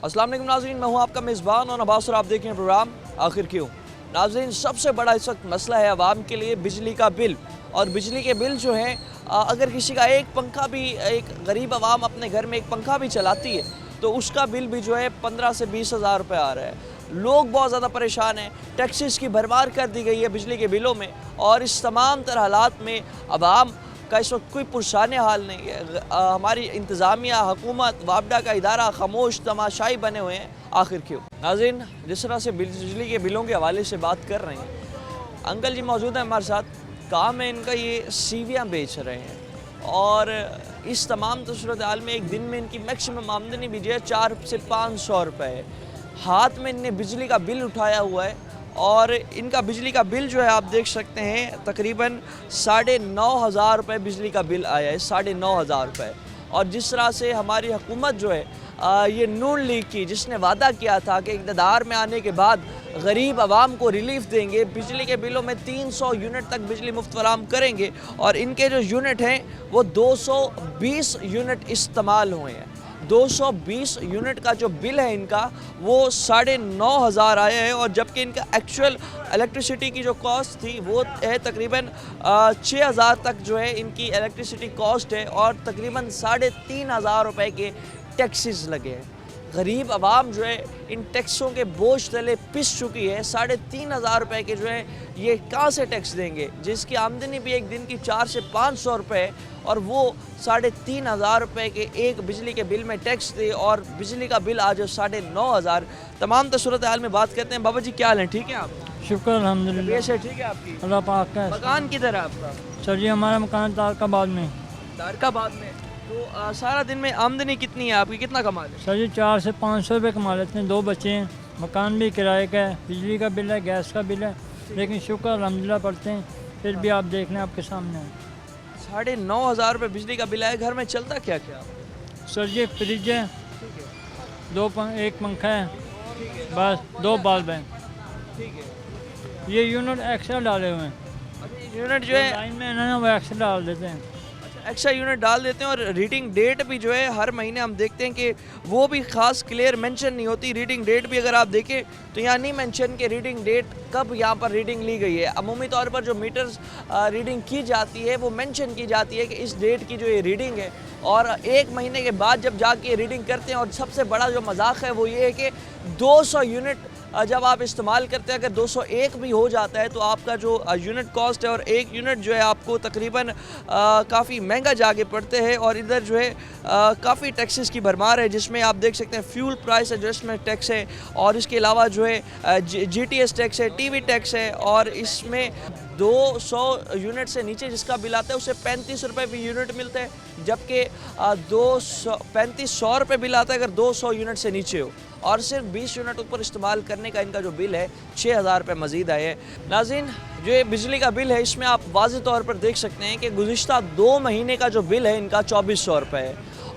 अस्सलाम वालेकुम नाज़रीन, मैं हूं आपका मेज़बान और अब्बास और आप देख रहे हैं प्रोग्राम आखिर क्यों। नाज़रीन, सबसे बड़ा इस वक्त मसला है आवाम के लिए बिजली का बिल। और बिजली के बिल जो हैं, अगर किसी का एक पंखा भी, एक गरीब आवाम अपने घर में एक पंखा भी चलाती है तो उसका बिल भी जो है 15 से 20 हज़ार रुपये आ रहा है। लोग बहुत ज़्यादा परेशान हैं, टैक्सेस की भरमार कर दी गई है बिजली के बिलों में। और इस तमाम तरह हालात में आवाम का इस वक्त कोई पुरसाने हाल नहीं है। हमारी इंतज़ामिया, हुकूमत, वापडा का इदारा खामोश तमाशाई बने हुए हैं। आखिर क्यों? नाज़रीन, जिस तरह से बिजली के बिलों के हवाले से बात कर रहे हैं, अंकल जी मौजूद हैं हमारे साथ। काम है इनका, ये सीवियाँ बेच रहे हैं और इस तमाम सूरत हाल में एक दिन में इनकी मैक्सिमम आमदनी भी जो है 400 से 500 रुपये है। हाथ में इनने बिजली का बिल उठाया हुआ है और इनका बिजली का बिल जो है आप देख सकते हैं तकरीबन 9,500 रुपये बिजली का बिल आया है, 9,500 रुपये। और जिस तरह से हमारी हुकूमत जो है ये नून लीग की, जिसने वादा किया था कि इक़्तिदार में आने के बाद गरीब आवाम को रिलीफ देंगे, बिजली के बिलों में 300 यूनिट तक बिजली मुफ्त फराहम करेंगे और इनके जो यूनिट हैं वो 220 यूनिट इस्तेमाल हुए हैं। 220 यूनिट का जो बिल है इनका वो 9,500 आया है। और जबकि इनका एक्चुअल इलेक्ट्रिसिटी की जो कॉस्ट थी वो है तकरीबन 6,000 तक जो है इनकी इलेक्ट्रिसिटी कॉस्ट है और तकरीबन 3,500 रुपये के टैक्सेस लगे हैं। गरीब आवाम जो है इन टैक्सों के बोझ तले पिस चुकी है। 3,500 रुपये के जो है ये कहाँ से टैक्स देंगे, जिसकी आमदनी भी एक दिन की 400 से 500 रुपये और वो 3,500 रुपये के एक बिजली के बिल में टैक्स दे और बिजली का बिल आ जाए 9,500। तमाम सूरत हाल में बात करते हैं। बाबा जी क्या हाल है, ठीक है आप? शुक्र अल्हम्दुलिल्लाह। कैसे ठीक है आपकी? अल्लाह पाक का। मकान किधर है आपका? सर जी हमारा मकान तारकाबाद में। तारकाबाद में। तो सारा दिन में आमदनी कितनी है आपकी, कितना कमा लें? सर जी 400 से 500 रुपये कमा लेते हैं। 2 बच्चे हैं, मकान भी किराए का है, बिजली का बिल है, गैस का बिल है, लेकिन शुक्र अल्हम्दुलिल्लाह पढ़ते हैं। फिर भी आप देख लें आपके सामने है। 9,500 रुपये बिजली का बिल है। घर में चलता क्या क्या? सर जी एक फ्रिज है, एक पंखा है, बस 2 बल्ब हैं। ठीक है। ये यूनिट एक्स्ट्रा डाले हुए हैं, यूनिट जो है लाइन में है ना वो एक्स्ट्रा डाल देते हैं। एक्स्ट्रा यूनिट डाल देते हैं और रीडिंग डेट भी जो है हर महीने हम देखते हैं कि वो भी ख़ास क्लियर मेंशन नहीं होती। रीडिंग डेट भी अगर आप देखें तो यहाँ नहीं मेंशन कि रीडिंग डेट कब यहाँ पर रीडिंग ली गई है। अमूमी तौर पर जो मीटर्स रीडिंग की जाती है वो मेंशन की जाती है कि इस डेट की जो ये रीडिंग है और 1 महीने के बाद जब जाके रीडिंग करते हैं। और सबसे बड़ा जो मजाक है वो ये है कि 200 यूनिट जब आप इस्तेमाल करते हैं, अगर 201 भी हो जाता है तो आपका जो यूनिट कॉस्ट है और एक यूनिट जो है आपको तकरीबन काफ़ी महंगा जाके पड़ते हैं। और इधर जो है काफ़ी टैक्सेस की भरमार है, जिसमें आप देख सकते हैं फ्यूल प्राइस एडजस्टमेंट टैक्स है और इसके अलावा जो है GTS टैक्स है, TV टैक्स है। और इसमें 200 यूनिट से नीचे जिसका बिल आता है उसे 35 रुपये भी यूनिट मिलता है, जबकि 3500 रुपये बिल आता है अगर 200 यूनिट से नीचे हो। और सिर्फ 20 यूनिट ऊपर इस्तेमाल करने का इनका जो बिल है 6,000 रुपये मज़ीद आए हैं। नाज़रीन, जो ये बिजली का बिल है इसमें आप वाज़ेह तौर पर देख सकते हैं कि गुज़िश्ता 2 महीने का जो बिल है इनका 2,400 रुपये है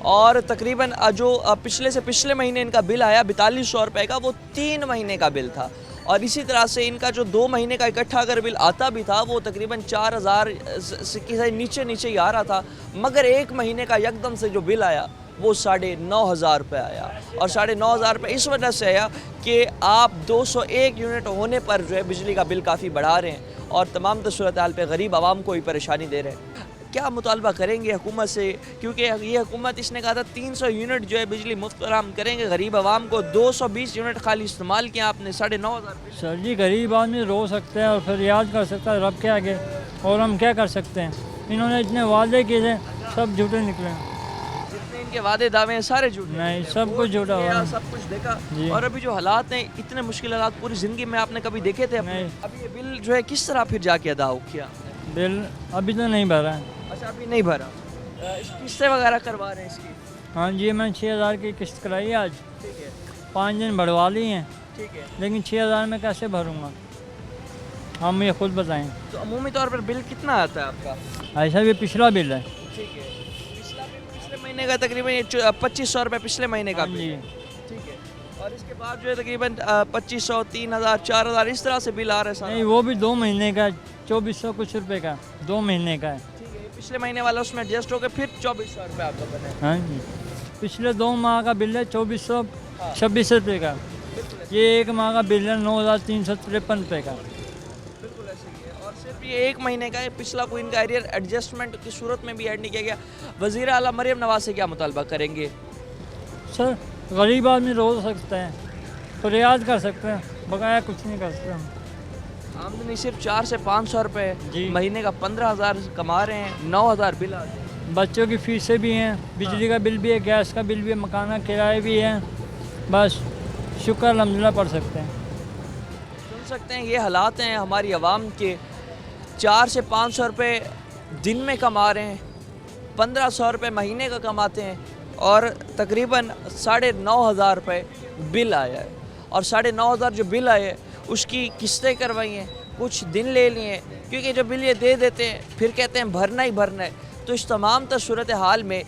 और तकरीबन जो पिछले से पिछले महीने इनका बिल आया 4,200 रुपये का, वो 3 महीने का बिल था। और इसी तरह से इनका जो 2 महीने का इकट्ठा अगर बिल आता भी था वो तकरीबन 4,000 से नीचे ही आ रहा था, मगर 1 महीने का यकदम से जो बिल आया वो 9,500 रुपये आया। और 9,500 रुपये इस वजह से आया कि आप 201 यूनिट होने पर जो है बिजली का बिल काफ़ी बढ़ा रहे हैं और तमाम सूरत हाल पे गरीब आवाम को ही परेशानी दे रहे हैं। क्या मुतालबा करेंगे हुकूमत से, क्योंकि ये हुकूमत इसने कहा था 300 यूनिट जो है बिजली मुफ्त फराहम करेंगे गरीब आवाम को। 220 यूनिट खाली इस्तेमाल किया आपने, 9,500। सर जी गरीब आदमी रो सकते हैं और फिर याद कर सकता है रब के आगे, और हम क्या कर सकते हैं। इन्होंने इतने वादे किए थे, सब झूठे निकले। जितने इनके वादे दावे हैं सारे झूठे? नहीं, सब कुछ झूठा हुआ, सब कुछ देखा। और अभी जो हालात हैं, इतने मुश्किल हालात पूरी ज़िंदगी में आपने कभी देखे थे? नहीं। अभी ये बिल जो है किस तरह फिर जाके अदा किया? बिल अभी तो नहीं भरा है। अच्छा, अभी नहीं भरा। किस्तें वगैरह करवा रहे हैं इसकी? हाँ जी, मैंने 6,000 की किस्त कराई आज। ठीक है। 5 दिन बढ़वा ली हैं। ठीक है। लेकिन 6,000 में कैसे भरूँगा, हम ये खुद बताएं। तो अमूमी तौर पर बिल कितना आता है आपका? ऐसा भी पिछला बिल है। ठीक है। पिछला बिल पिछले महीने का तकरीबन 2,500 रुपये पिछले महीने का हाँ बिल। जी। ठीक है। और इसके बाद जो है तकरीबन 2,500, 3,000, 4,000 इस तरह से बिल आ रहा है। नहीं, वो भी 2 महीने का, 2,400 कुछ रुपए का 2 महीने का है। ठीक है। पिछले महीने वाला उसमें एडजस्ट होकर फिर 2,400 रुपये आपका बने। हाँ जी, पिछले 2 माह का बिल है 2,400, ₹26 का। ये एक माह का बिल है 9,353 रुपये का। बिल्कुल ऐसे ही है। और सिर्फ ये एक महीने का है, पिछला कोई इनका एरियर एडजस्टमेंट की सूरत में भी ऐड नहीं किया गया। वज़ीर आला मरियम नवाज से क्या मुतालबा करेंगे? सर गरीब आदमी रो सकते हैं, फरियाद कर सकते हैं, बकाया कुछ नहीं कर सकते हम। आमदनी सिर्फ 4 से 500 रुपये, जी। महीने का 15,000 कमा रहे हैं, 9,000 बिल आते हैं। बच्चों की फीसें भी हैं, बिजली का बिल भी है, गैस का बिल भी है, मकान का किराए भी हैं। बस शुक्र अल्हम्दुलिल्लाह पढ़ सकते हैं। सुन सकते हैं ये हालात हैं हमारी आवाम के। 4 से 500 रुपये दिन में कमा रहे हैं, 1500 रुपये महीने का कमाते हैं और तकरीबन 9,500 रुपये बिल आया है। और 9,500 जो बिल आए उसकी किस्तें करवाई हैं, कुछ दिन ले लिए हैं, क्योंकि जब बिल ये दे देते हैं फिर कहते हैं भरना ही भरना है। तो इस तमाम सूरत हाल में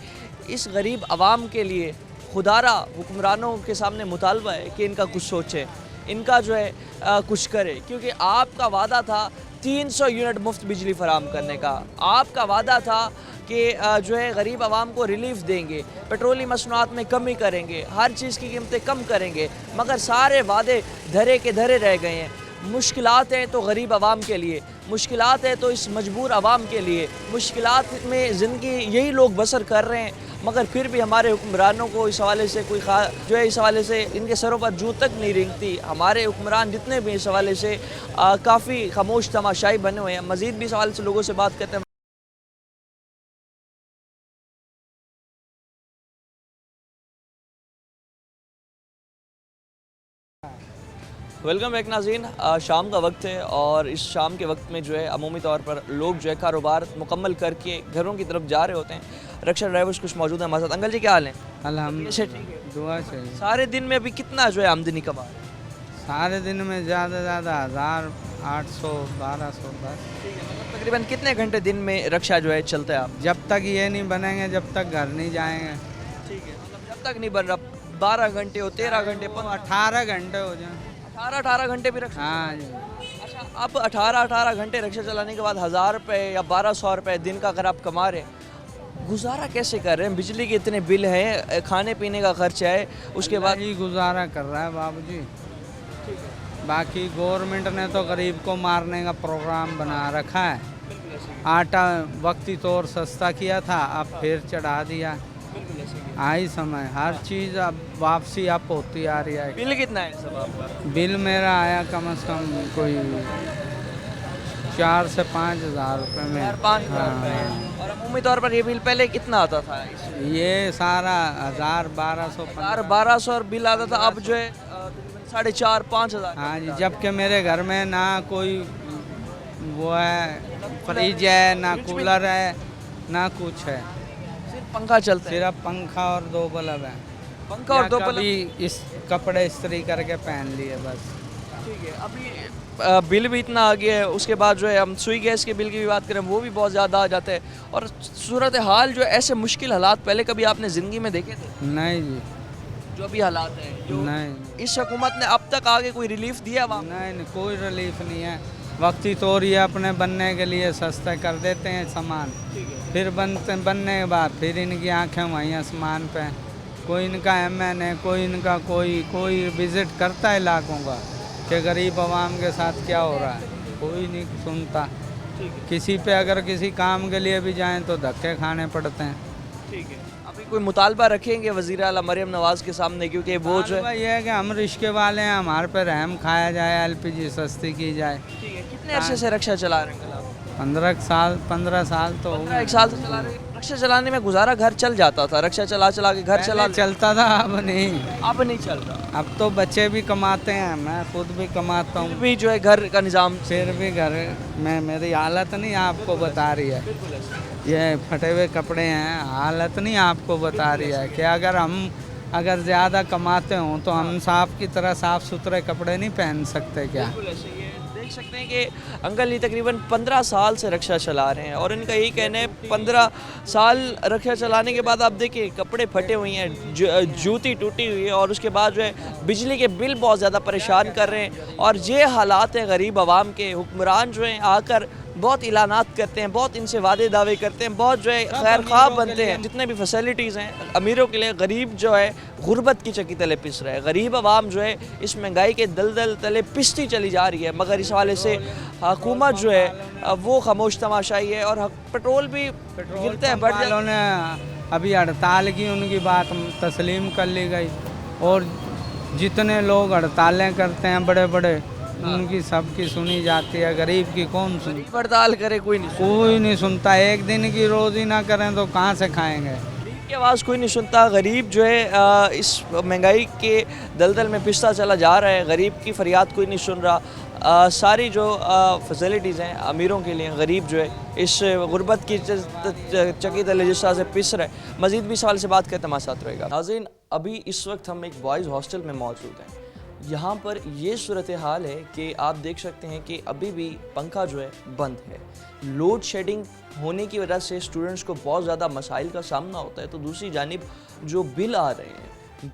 इस गरीब आवाम के लिए खुदारा हुक्मरानों के सामने मुतालबा है कि इनका कुछ सोचें, इनका जो है कुछ करें, क्योंकि आपका वादा था 300 यूनिट मुफ्त बिजली फराम करने का। आपका वादा था कि जो है गरीब आवाम को रिलीफ देंगे, पेट्रोलियम मसनूआत में कमी करेंगे, हर चीज़ की कीमतें कम करेंगे, मगर सारे वादे धरे के धरे रह गए हैं। मुश्किलात हैं तो गरीब आवाम के लिए, मुश्किलात है तो इस मजबूर आवाम के लिए, मुश्किलात में ज़िंदगी यही लोग बसर कर रहे हैं, मगर फिर भी हमारे हुक्मरानों को इस हवाले से कोई जो है इस हवाले से इनके सरों पर जूं तक नहीं रेंगती। हमारे हुक्मरान जितने भी इस हवाले से काफ़ी खामोश तमाशाई बने हुए हैं। मज़ीद भी इस हवाले से लोगों से बात करते हैं। वेलकम बैक नाज़रीन। शाम का वक्त है और इस शाम के वक्त में जो है अमूमी तौर पर लोग जो है कारोबार मुकम्मल करके घरों की तरफ जा रहे होते हैं। रिक्शा ड्राइवर्स कुछ मौजूद हैं हमारे साथ। अंकल जी क्या हाल है? अल्हम्दुलिल्लाह ठीक है। दुआ चाहिए। सारे दिन में अभी कितना जो है आमदनी कमा रहे हैं? सारे दिन में ज़्यादा 1000 800 1200 बस। मतलब तकरीबन कितने घंटे दिन में रिक्शा जो है चलता है आप? जब तक ये नहीं बनेंगे जब तक घर नहीं जाएंगे। ठीक है, मतलब जब तक नहीं बन रहा 12 घंटे हो, 13 घंटे, 18 घंटे हो जाए। 18 घंटे भी रिक्शा? हाँ जी। अच्छा, अब 18 घंटे रिक्शा चलाने के बाद 1000 रुपये या 1200 रुपये दिन का अगर आप कमा रहे हैं, गुजारा कैसे कर रहे हैं? बिजली के इतने बिल हैं, खाने पीने का खर्चा है, उसके बाद ही गुजारा कर रहा है बाबूजी। बाकी गवर्नमेंट ने तो गरीब को मारने का प्रोग्राम बना रखा है। आटा वक्ती तौर सस्ता किया था, अब फिर चढ़ा दिया। आई समय हर चीज़ अब वापसी अब होती आ रही है। बिल कितना है सब आपका? बिल मेरा आया कम से कम कोई 4 से 5 हज़ार रुपये में। 4-5 रुपये। और अमूमी तौर पर ये बिल पहले कितना आता था? ये सारा 1000 1200 1200 बिल आता था, अब जो है 4,500-5,000। हाँ जी, जबकि मेरे घर में ना कोई वो है, फ्रिज है, ना कूलर है, ना कुछ है। सिर्फ पंखा चलता है? सिर्फ पंखा और 2 बल्ब है। पंखा और 2 बल्ब? इस कपड़े इस्त्री करके पहन लिए बस। ठीक है। अभी बिल भी इतना आ गया है, उसके बाद जो है हम सुई गैस के बिल की भी बात करें वो भी बहुत ज़्यादा आ जाता है। और सूरत हाल जो ऐसे मुश्किल हालात पहले कभी आपने ज़िंदगी में देखे थे? नहीं जी, जो अभी हालात हैं, जो नहीं इस हुकूमत ने अब तक आगे कोई रिलीफ दिया है? नहीं, कोई रिलीफ नहीं है। वक्ती तौर ये अपने बनने के लिए सस्ते कर देते हैं सामान, फिर बनने के बाद फिर इनकी आंखें वहीं आसमान पे। कोई इनका MN है, कोई इनका कोई विज़िट करता है इलाकों का कि गरीब आवाम के साथ क्या हो रहा है, कोई नहीं सुनता। किसी पे अगर किसी काम के लिए भी जाएं तो धक्के खाने पड़ते हैं। ठीक है। अभी कोई मुतालबा रखेंगे वज़ीर आला मरियम नवाज़ के सामने, क्योंकि वो जो है ये है कि हम रिश्के वाले हैं, हमारे पे रहम खाया जाए, LPG सस्ती की जाए। ठीक है। कितने अरसे से रिक्शा चला रहे हैं? 15 साल तो हो गए। 1 साल से चला रहे हैं। रिक्शा चलाने में गुजारा घर चल जाता था, रिक्शा चला के घर चला चलता था, अब नहीं। अब नहीं चल रहा। अब तो बच्चे भी कमाते हैं, मैं खुद भी कमाता हूँ, भी जो है घर का निज़ाम फिर भी घर में मेरी हालत नहीं आपको बता रही है। ये फटे हुए कपड़े हैं, हालत नहीं आपको बता रही है कि अगर ज़्यादा कमाते हों तो हम साफ की तरह साफ़ सुथरे कपड़े नहीं पहन सकते क्या? देख सकते हैं कि अंकल ये तकरीबन 15 साल से रिक्शा चला रहे हैं और इनका यही कहना है 15 साल रिक्शा चलाने के बाद आप देखिए कपड़े फटे हुए हैं, जूती टूटी हुई है और उसके बाद जो है बिजली के बिल बहुत ज़्यादा परेशान कर रहे हैं। और ये हालात हैं गरीब आवाम के। हुक्मरान जो हैं आकर बहुत ऐलानात करते हैं, बहुत इनसे वादे दावे करते हैं, बहुत जो है खैर ख्वाह बनते हैं। जितने भी फैसिलिटीज़ हैं अमीरों के लिए, गरीब जो है गुर्बत की चक्की तले पिस रहा है। गरीब आवाम जो है इस महंगाई के दलदल तले पिसती चली जा रही है। मगर इस हवाले से हुकूमत जो है वो खामोश तमाशाई है और पेट्रोल भी गिरते हैं, बढ़ जाते वालों ने अभी हड़ताल की, उनकी बात तस्लीम कर ली गई और जितने लोग हड़तालें करते हैं बड़े बड़े, उनकी सबकी सुनी जाती है, गरीब की कौन सुनी? हैं। हड़ताल करे कोई नहीं, कोई नहीं सुनता। एक दिन की रोज़ी ना करें तो कहाँ से खाएंगे? गरीब की आवाज़ कोई नहीं सुनता। गरीब जो है इस महंगाई के दलदल में पिसता चला जा रहा है। गरीब की फरियाद कोई नहीं सुन रहा। सारी जो फैसिलिटीज़ हैं अमीरों के लिए, गरीब जो है इस गुर्बत की चक्की तले जिस तरह से पिस रहा है। मज़ीद भी सवाल से बात करते हमारे साथ रहेगा। नाज़रीन, अभी इस वक्त हम एक बॉयज़ हॉस्टल में मौजूद हैं। यहाँ पर ये सूरत हाल है कि आप देख सकते हैं कि अभी भी पंखा जो है बंद है। लोड शेडिंग होने की वजह से स्टूडेंट्स को बहुत ज़्यादा मसाइल का सामना होता है। तो दूसरी जानिब जो बिल आ रहे हैं,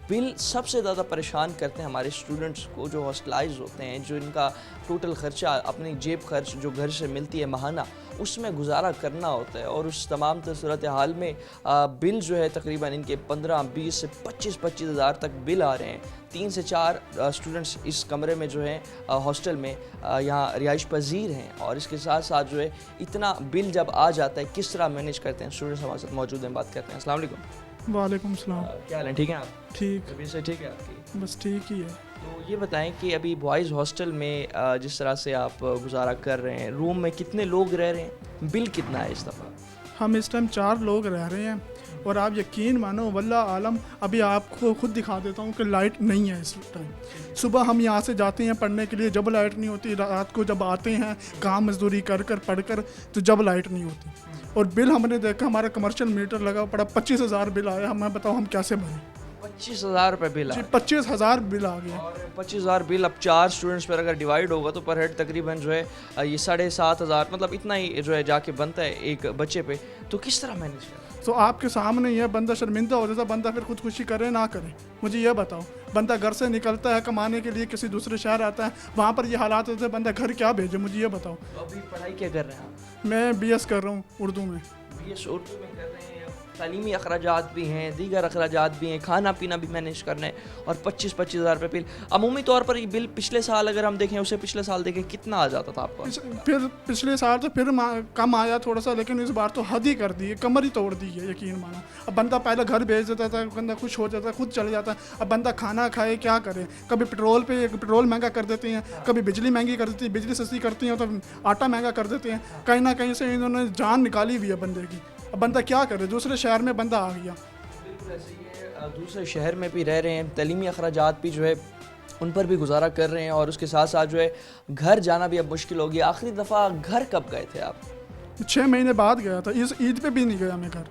बिल सबसे ज़्यादा परेशान करते हैं हमारे स्टूडेंट्स को जो हॉस्टलाइज होते हैं, जो इनका टोटल ख़र्चा अपनी जेब खर्च जो घर से मिलती है माहाना, उसमें गुजारा करना होता है। और उस तमाम सूरत हाल में बिल जो है तकरीबन इनके 15-20 से 25 हज़ार तक बिल आ रहे हैं। 3 से 4 स्टूडेंट्स इस कमरे में जो है हॉस्टल में यहाँ रिहाइश पजीर हैं और इसके साथ साथ जो है इतना बिल जब आ जाता है किस तरह मैनेज करते हैं? स्टूडेंट्स हमारे साथ मौजूद हैं, बात करते हैं। अस्सलाम वालेकुम। वालेकुम सलाम। क्या हाल है? ठीक है आप? ठीक, तबीयत से ठीक है आपकी? बस ठीक ही है। तो ये बताएं कि अभी बॉयज़ हॉस्टल में जिस तरह से आप गुजारा कर रहे हैं, रूम में कितने लोग रह रहे हैं, बिल कितना है इस दफ़ा? हम इस टाइम 4 लोग रह रहे हैं और आप यकीन मानो वल्लाह आलम, अभी आपको खुद दिखा देता हूँ कि लाइट नहीं है इस टाइम। सुबह हम यहाँ से जाते हैं पढ़ने के लिए, जब लाइट नहीं होती, रात को जब आते हैं काम मजदूरी कर कर पढ़ कर, तो जब लाइट नहीं होती। और बिल हमने देखा, हमारा कमर्शियल मीटर लगा पड़ा, 25,000 बिल आया। हमें बताओ हम कैसे भरें? 25,000 रुपये बिल जी, है 25,000 बिल आ गया। और 25,000 बिल अब 4 स्टूडेंट्स पर अगर डिवाइड होगा तो पर हेड तकरीबन जो है ये 7,500 मतलब इतना ही जो है जाके बनता है एक बच्चे पे। तो किस तरह मैनेज करें? तो आपके सामने ही है, बंदा शर्मिंदा हो जाता, बंदा फिर खुदकुशी करे ना करे? मुझे ये बताओ, बंदा घर से निकलता है कमाने के लिए, किसी दूसरे शहर आता है, वहाँ पर ये हालात होते हैं, बंदा घर क्या भेजे? मुझे ये बताओ। तो अभी पढ़ाई क्या कर रहे हैं आप? मैं BS कर रहा हूँ उर्दू में। BS उर्दू में कर रहे हैं, तालीमी अखराजात भी हैं, दीगर अखराजात भी हैं, खाना पीना भी मैनेज करना है और 25 हज़ार रुपये बिल। अमूमी तौर पर ये बिल पिछले साल अगर हम देखें, उसे पिछले साल देखें, कितना आ जाता था आपको? फिर पिछले साल तो फिर कम आया थोड़ा सा, लेकिन इस बार तो हद ही कर दी है, कमर ही तोड़ दी है, यकीन मानो। अब बंदा पहले घर भेज देता था, बंदा खुश हो जाता, खुद चले जाता। अब बंदा खाना खाए क्या करे? कभी पेट्रोल महंगा कर देते हैं, कभी बिजली महंगी कर देती है, बिजली सस्ती करती हैं तो आटा महंगा कर देते हैं। कहीं ना कहीं से इन्होंने जान निकाली हुई है बंदे की। अब बंदा क्या करे? दूसरे शहर में बंदा आ गया। बिल्कुल ऐसे ही है, दूसरे शहर में भी रह रहे हैं, तालीमी अखराजात भी जो है उन पर भी गुजारा कर रहे हैं और उसके साथ साथ जो है घर जाना भी अब मुश्किल हो गया। आखिरी दफ़ा घर कब गए थे आप? 6 महीने बाद गया था। इस ईद पे भी नहीं गया मैं घर।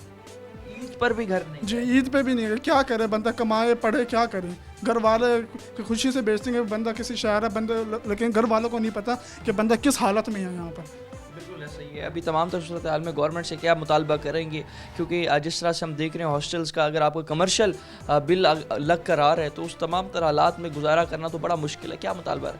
ईद पर भी घर नहीं? जी, ईद पे भी नहीं गया। क्या करे बंदा? कमाए पढ़े क्या करे? घर वाले खुशी से बेचते हैं बंदा किसी शहर है बंदा, लेकिन घर वालों को नहीं पता कि बंदा किस हालत में है यहाँ पर। बिल्कुल ऐसा ही है। अभी तमाम सूरत हाल में गवर्नमेंट से क्या मुतालबा करेंगे? क्योंकि जिस तरह से हम देख रहे हैं हॉस्टल्स का, अगर आपको कमर्शियल बिल लग कर आ रहा है तो उस तमाम तरह हालात में गुजारा करना तो बड़ा मुश्किल है। क्या मुतालबा है?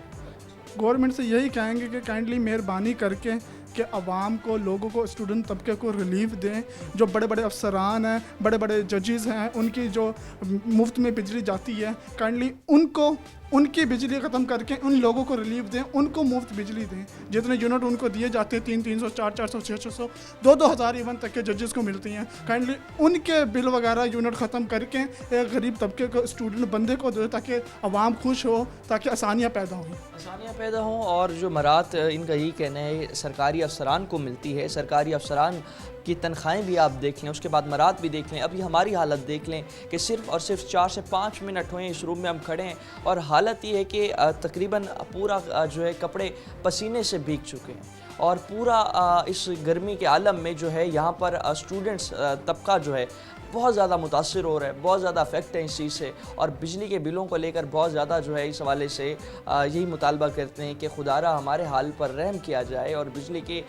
गवर्नमेंट से यही कहेंगे कि काइंडली मेहरबानी करके कि आवाम को, लोगों को, स्टूडेंट तबके को रिलीफ दें। जो बड़े बड़े अफसरान हैं, बड़े बड़े जजेस हैं, उनकी जो मुफ्त में बिजली जाती है, काइंडली उनको उनकी बिजली ख़त्म करके उन लोगों को रिलीफ दें, उनको मुफ्त बिजली दें। जितने यूनिट उनको दिए जाते हैं 300, 400, 600, 2 हज़ार इवन तक के जजेस को मिलती हैं, काइंडली उनके बिल वगैरह यूनिट ख़त्म करके एक गरीब तबके को, स्टूडेंट बंदे को दे, ताकि आवाम खुश हो, ताकि आसानियाँ पैदा हों। आसानियाँ पैदा हों। और जो मरात इनका यही कहना है सरकारी अफसरान को मिलती है, सरकारी अफसरान की तनख्वाहें भी आप देख लें, उसके बाद मरात भी देख लें। अभी हमारी हालत देख लें कि सिर्फ और सिर्फ 4 से 5 मिनट हुए इस रूम में हम खड़े हैं और हालत ये है कि तकरीबन पूरा जो है कपड़े पसीने से भीग चुके हैं और पूरा इस गर्मी के आलम में जो है यहाँ पर स्टूडेंट्स तबका जो है बहुत ज़्यादा मुतासिर हो रहा है, बहुत ज़्यादा अफेक्ट है इस चीज़ से। और बिजली के बिलों को लेकर बहुत ज़्यादा जो है इस हवाले से यही मुतालबा करते हैं कि खुदारा हमारे हाल पर रहम किया जाए। और बिजली के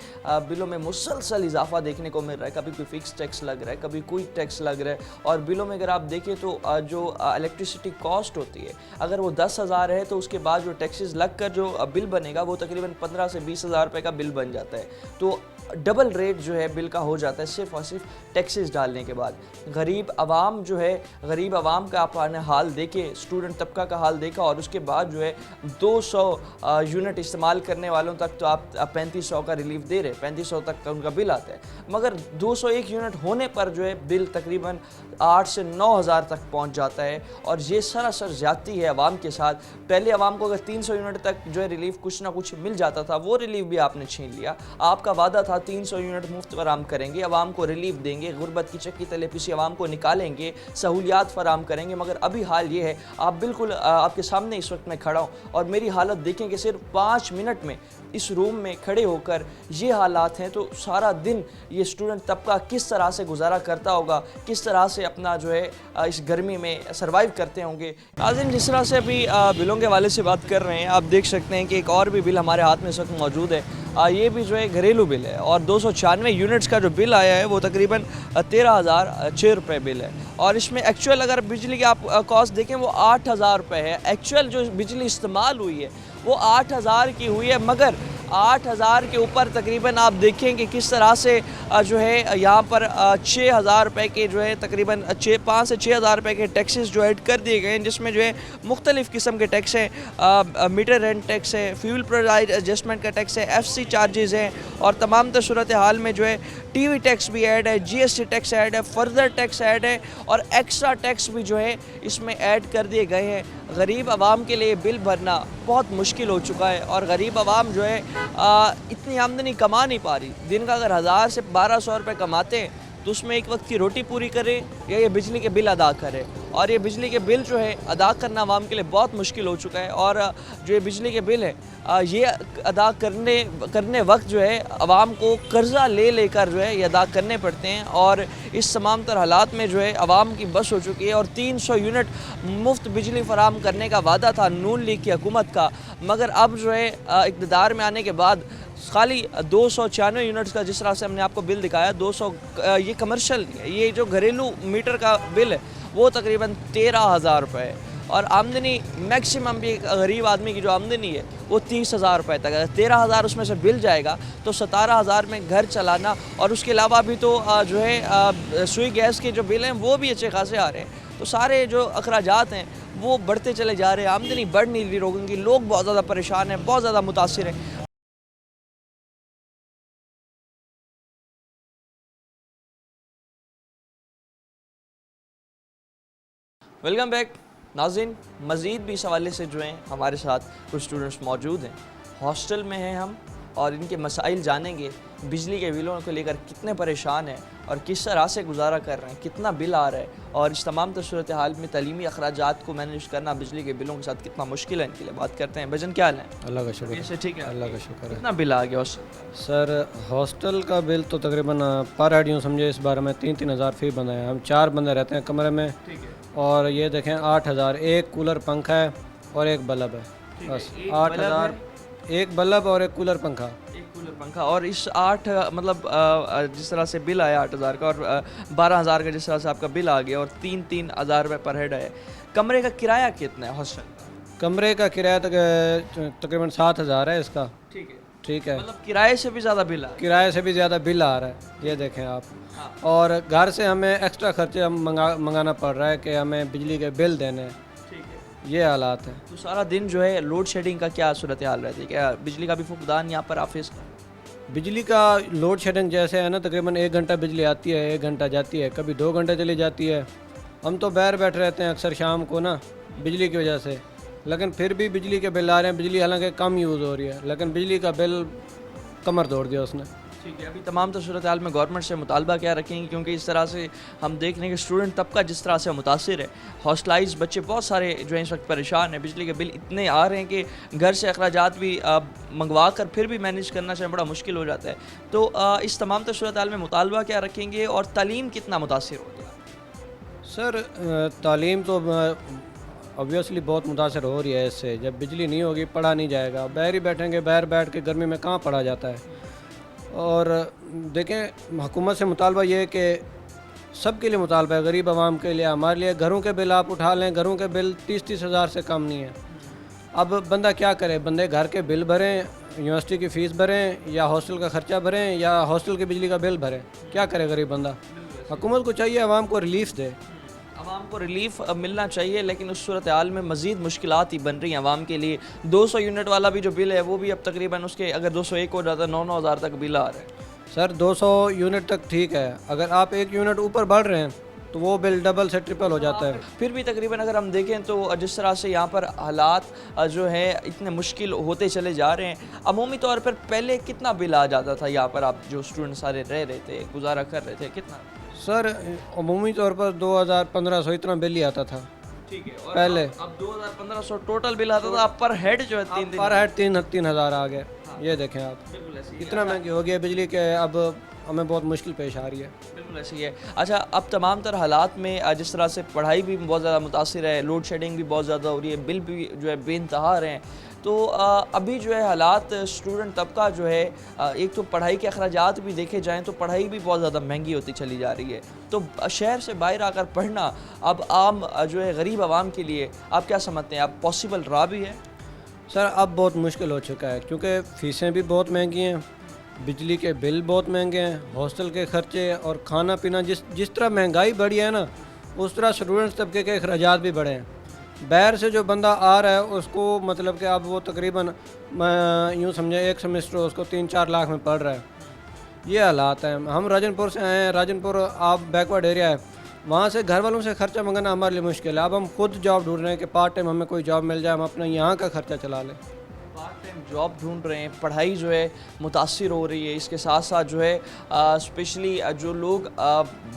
बिलों में मुसलसल इजाफा देखने को मिल रहा है, कभी कोई फ़िक्स टैक्स लग रहा है, कभी कोई टैक्स लग रहा है। और बिलों में अगर आप देखें तो जो इलेक्ट्रिसिटी कॉस्ट होती है, अगर वो 10,000 है तो उसके बाद जो टैक्सेस लग कर जो बिल बनेगा वो तकरीबन 15 से 20 हज़ार रुपये का बिल बन जाता है। तो डबल रेट जो है बिल का हो जाता है सिर्फ़ और सिर्फ टैक्सेस डालने के बाद। गरीब आवाम जो है, गरीब आवाम का आपने हाल देखे, स्टूडेंट तबका का हाल देखा, और उसके बाद जो है 200 यूनिट इस्तेमाल करने वालों तक तो आप 3500 का रिलीफ दे रहे, 3500 तक का उनका बिल आता है, मगर 201 यूनिट होने पर जो है बिल तकरीबन 8 से 9 हज़ार तक पहुँच जाता है। और ये सरासर ज़्यादती है आवाम के साथ। पहले आवाम को अगर 300 यूनिट तक जो है रिलीफ कुछ ना कुछ मिल जाता था, वो रिलीफ भी आपने छीन लिया। आपका वादा था 300 यूनिट मुफ्त फराम करेंगे, आवाम को रिलीफ देंगे, गुर्बत की चक्की तले पिसी आवाम को निकालेंगे, सहूलियात फराम करेंगे, मगर अभी हाल ये है, आप बिल्कुल आपके सामने इस वक्त मैं खड़ा हूँ और मेरी हालत देखें कि सिर्फ 5 मिनट में इस रूम में खड़े होकर ये हालात हैं। तो सारा दिन ये स्टूडेंट तबका किस तरह से गुजारा करता होगा, किस तरह से अपना जो है इस गर्मी में सरवाइव करते होंगे। नाज़रीन, जिस तरह से अभी बिलों के वाले से बात कर रहे हैं, आप देख सकते हैं कि एक और भी बिल हमारे हाथ में इस वक्त मौजूद है। ये भी जो है घरेलू बिल है और 296 यूनिट्स का जो बिल आया है वो तकरीबन 13,006 रुपये बिल है। और इसमें एक्चुअल अगर बिजली की आप कॉस्ट देखें वो 8,000 रुपये है। एक्चुअल जो बिजली इस्तेमाल हुई है वो 8,000 की हुई है, मगर 8,000 के ऊपर तकरीबन आप देखें कि किस तरह से जो है यहाँ पर 6,000 रुपये के जो है तकरीबन 5 से 6,000 रुपये के टैक्सेस जो ऐड कर दिए गए हैं, जिसमें जो है मुख्तलिफ़ किस्म के टैक्स हैं। मीटर रेंट टैक्स है, फ्यूल प्राइस एडजस्टमेंट का टैक्स है, FC चार्जेज़ हैं, और तमाम सूरत हाल में जो है TV टैक्स भी ऐड है, GST टैक्स ऐड है, फर्दर टैक्स ऐड है, और एक्स्ट्रा टैक्स भी जो है इसमें ऐड कर दिए गए हैं। गरीब आवाम के लिए बिल भरना बहुत मुश्किल हो चुका है, और गरीब आवाम जो है इतनी आमदनी कमा नहीं पा रही। दिन का अगर 1000 से 1200 रुपये कमाते हैं तो उसमें एक वक्त की रोटी पूरी करें या ये बिजली के बिल अदा करें, और ये बिजली के बिल जो है अदा करना आवाम के लिए बहुत मुश्किल हो चुका है। और जो ये बिजली के बिल है ये अदा करने वक्त जो है आवाम को कर्ज़ा ले लेकर जो है ये अदा करने पड़ते हैं, और इस तमाम तर हालात में जो है आवाम की बस हो चुकी है। और 300 यूनिट मुफ्त बिजली फराम करने का वादा था नून लीग की हुकूमत का, मगर अब जो है इक़्तिदार में आने के बाद खाली 296 यूनिट्स का, जिस तरह से हमने आपको बिल दिखाया 200, ये कमर्शियल नहीं है, ये जो घरेलू मीटर का बिल है वो तकरीबन 13,000 रुपये है। और आमदनी मैक्सिमम भी एक गरीब आदमी की जो आमदनी है वो 30,000 रुपये तक है। 13,000 उसमें से बिल जाएगा तो 17,000 में घर चलाना, और उसके अलावा भी तो जो है सुई गैस के जो बिल हैं वो भी अच्छे खासे आ रहे हैं। तो सारे जो अखराजात हैं वो बढ़ते चले जा रहे हैं, आमदनी बढ़ नहीं रही लोगों की, लोग बहुत ज़्यादा परेशान हैं, बहुत ज़्यादा मुतासिर हैं। वेलकम बैक नाज़रीन, मज़ीद भी इस हवाले से जो हैं हमारे साथ कुछ स्टूडेंट्स मौजूद हैं। हॉस्टल में हैं हम और इनके मसाइल जानेंगे, बिजली के बिलों को लेकर कितने परेशान हैं और किस तरह से गुजारा कर रहे हैं, कितना बिल आ रहा है, और इस तमाम सूरत हाल में तलीमी अखराजात को मैनेज करना बिजली के बिलों के साथ कितना मुश्किल है। इनके लिए बात करते हैं। भजन क्या हाल है? अल्लाह का शुक्र से ठीक है, अल्लाह का शुक्र है। कितना बिल आ गया हॉस्टल? सर हॉस्टल का बिल तो तकरीबन पर हेड यूँ समझे इस बार में 3-3 हज़ार फ़ी बना है। हम 4 बंदे रहते हैं कमरे में, ठीक है, और ये देखें 8,000, एक कूलर पंखा है और एक बल्ब है, बस 8,000, एक बल्ब और एक कूलर पंखा, एक कूलर पंखा। और इस 8 मतलब जिस तरह से बिल आया 8,000 का, और 12,000 का जिस तरह से आपका बिल आ गया, और 3-3 हज़ार रुपये पर हेड है। कमरे का किराया कितना है हॉस्टल का? कमरे का किराया तकरीबन 7,000 है इसका, ठीक है, ठीक है। मतलब किराए से भी ज़्यादा बिल आ रहा है। किराए से भी ज़्यादा बिल आ रहा है, ये देखें आप। और घर से हमें एक्स्ट्रा खर्चे हम मंगाना पड़ रहा है कि हमें बिजली के बिल देने हैं, ठीक है, ये हालात है। तो सारा दिन जो है लोड शेडिंग का क्या सूरत हाल रहती है? क्या बिजली का भी फुकदान यहाँ पर आप फेस कर? बिजली का लोड शेडिंग जैसे है ना, तकरीबन 1 घंटा बिजली आती है, 1 घंटा जाती है, कभी 2 घंटे चली जाती है। हम तो बाहर बैठे रहते हैं अक्सर शाम को ना बिजली की वजह से, लेकिन फिर भी बिजली के बिल आ रहे हैं। बिजली हालांकि कम यूज़ हो रही है, लेकिन बिजली का बिल कमर तोड़ दिया उसने। ठीक है, अभी तमाम सूरत हाल में गवर्नमेंट से मुतालबा क्या रखेंगे? क्योंकि इस तरह से हम देख रहे हैं कि स्टूडेंट तबका जिस तरह से मुतासिर है, हॉस्टलाइज बच्चे बहुत सारे जो है इस वक्त परेशान हैं। बिजली के बिल इतने आ रहे हैं कि घर से अखराजात भी मंगवा कर फिर भी मैनेज करना चाहिए, बड़ा मुश्किल हो जाता है। तो इस तमाम सूरत हाल में मुतालबा क्या रखेंगे, और तालीम कितना मुतासिर हो गया? सर तालीम तो ऑब्वियसली बहुत मुतासर हो रही है इससे। जब बिजली नहीं होगी पढ़ा नहीं जाएगा, बाहर ही बैठेंगे, बाहर बैठ के गर्मी में कहाँ पढ़ा जाता है। और देखें हुकूमत से मुतालबा ये है कि सबके लिए मुतालबा है, गरीब आवाम के लिए, हमारे लिए। घरों के बिल आप उठा लें, घरों के बिल 30-30 हज़ार से कम नहीं है। अब बंदा क्या करे, बंदे घर के बिल भरें, यूनिवर्सिटी की फ़ीस भरें या हॉस्टल का ख़र्चा भरें या हॉस्टल की बिजली का बिल भरें, क्या करे गरीब बंदा। हुकूमत को चाहिए आवाम को रिलीफ दे। आवाम को रिलीफ मिलना चाहिए, लेकिन उस सूरत हाल में मज़ीद मुश्किलात ही बन रही हैं आवाम के लिए। 200 यूनिट वाला भी जो बिल है वो भी अब तकरीबन उसके अगर 201 हो जाता है 9-9 हज़ार तक बिल आ रहा है। सर 200 यूनिट तक ठीक है, अगर आप 1 यूनिट ऊपर बढ़ रहे हैं तो वो बिल डबल से ट्रिपल हो जाता है। फिर भी तकरीबन अगर हम देखें तो जिस तरह से यहाँ पर हालात जो है इतने मुश्किल होते चले जा रहे हैं, अमूमी तौर पर पहले कितना बिल आ जाता था यहाँ पर आप जो स्टूडेंट सारे रह रहे थे, गुजारा कर रहे थे, कितना? सर अमूमी तौर पर 2500 इतना बिल ही आता था। ठीक है। और पहले अब 2500 टोटल बिल आता था, अब पर हेड जो है पर हेड 3,000 आ गए। ये देखें आप, बिल्कुल ऐसे ही इतना महंगी हो गई है बिजली के, अब हमें बहुत मुश्किल पेश आ रही है। बिल्कुल ऐसे ही है। अच्छा, अब तमाम तर हालात में जिस तरह से पढ़ाई भी बहुत ज़्यादा मुतासिर है, लोड शेडिंग भी बहुत ज़्यादा हो रही है, बिल भी जो है बेइंतहा रहे हैं, तो अभी जो है हालात स्टूडेंट तबका जो है एक तो पढ़ाई के अखराजात भी देखे जाएँ तो पढ़ाई भी बहुत ज़्यादा महंगी होती चली जा रही है। तो शहर से बाहर आकर पढ़ना अब आम जो है गरीब आवाम के लिए आप क्या समझते हैं, अब पॉसिबल रहा भी है? सर अब बहुत मुश्किल हो चुका है, क्योंकि फ़ीसें भी बहुत महंगी हैं, बिजली के बिल बहुत महंगे हैं, हॉस्टल के खर्चे और खाना पीना जिस तरह महंगाई बढ़ी है ना, उस तरह स्टूडेंट्स तबके के अखराजात भी बढ़े हैं। बाहर से जो बंदा आ रहा है उसको मतलब कि अब वो तकरीबन यूँ समझे 1 सेमेस्टर उसको 3-4 लाख में पड़ रहा है। ये हालात हैं। हम राजनपुर से आए हैं, राजनपुर आप बैकवर्ड एरिया है, वहाँ से घर वालों से खर्चा मंगाना हमारे लिए मुश्किल है। अब हम खुद जॉब ढूंढ रहे हैं कि पार्ट टाइम हमें कोई जॉब मिल जाए, हम अपना यहाँ का खर्चा चला लें। पार्ट टाइम जॉब ढूंढ रहे हैं, पढ़ाई जो है मुतासिर हो रही है, इसके साथ साथ जो है स्पेशली जो लोग